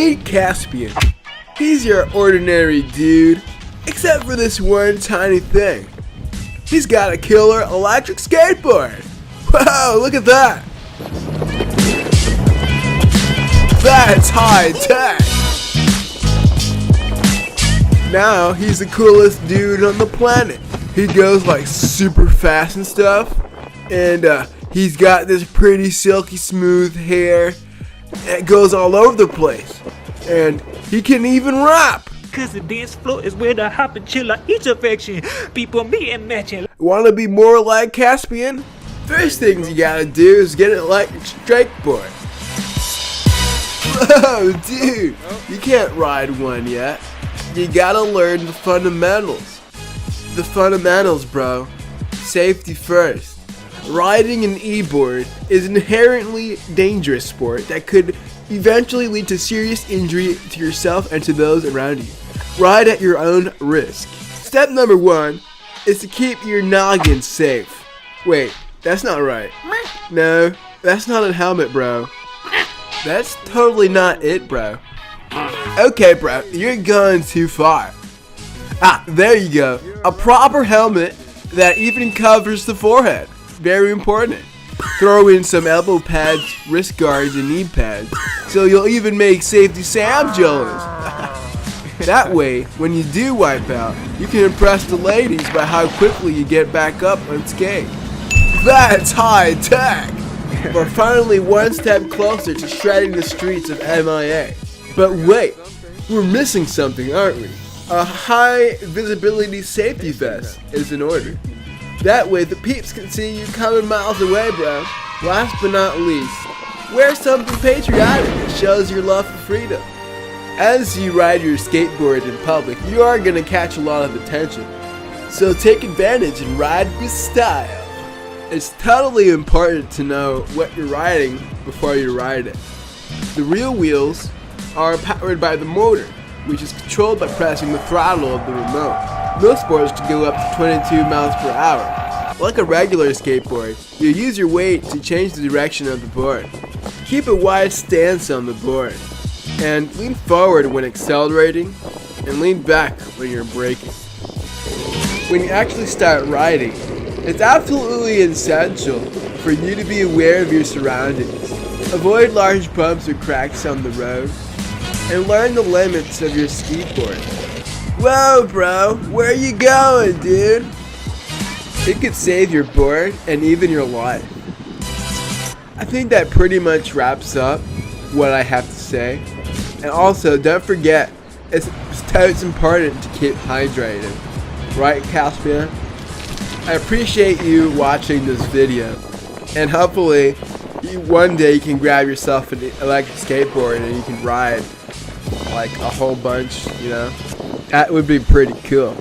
Meet Caspian. He's your ordinary dude, except for this one tiny thing. He's got a killer electric skateboard. Wow, look at that. That's high tech. Now he's the coolest dude on the planet. He goes like super fast and stuff, and he's got this pretty silky smooth hair that goes all over the place, and he can even rap. Cause the dance floor is where the hop and chill are each affection. People meet and matching. Wanna be more like Caspian? First things you gotta do is get an electric skateboard. Whoa, dude, you can't ride one yet. You gotta learn the fundamentals. The fundamentals, bro. Safety first. Riding an e-board is an inherently dangerous sport that could eventually lead to serious injury to yourself and to those around you. Ride at your own risk. Step number 1 is to keep your noggin safe. Wait, that's not right. No, that's not a helmet, bro. That's totally not it, bro. Okay, bro, you're going too far. Ah, there you go. A proper helmet that even covers the forehead. Very important. Throw in some elbow pads, wrist guards, and knee pads, so you'll even make Safety Sam jealous. That way, when you do wipe out, you can impress the ladies by how quickly you get back up on skate. That's high tech! We're finally one step closer to shredding the streets of MIA. But wait, we're missing something, aren't we? A high visibility safety vest is in order. That way the peeps can see you coming miles away, bro. Last but not least, wear something patriotic that shows your love for freedom. As you ride your skateboard in public, you are going to catch a lot of attention. So take advantage and ride with style. It's totally important to know what you're riding before you ride it. The real wheels are powered by the motor, which is controlled by pressing the throttle of the remote. Most boards can go up to 22 miles per hour. Like a regular skateboard, you use your weight to change the direction of the board. Keep a wide stance on the board, and lean forward when accelerating, and lean back when you're braking. When you actually start riding, it's absolutely essential for you to be aware of your surroundings. Avoid large bumps or cracks on the road, and learn the limits of your skateboard. Whoa, bro, where are you going, dude? It could save your board and even your life. I think that pretty much wraps up what I have to say. And also, don't forget, it's important to keep hydrated. Right, Caspian? I appreciate you watching this video. And hopefully, one day you can grab yourself an electric skateboard and you can ride like a whole bunch, you know? That would be pretty cool.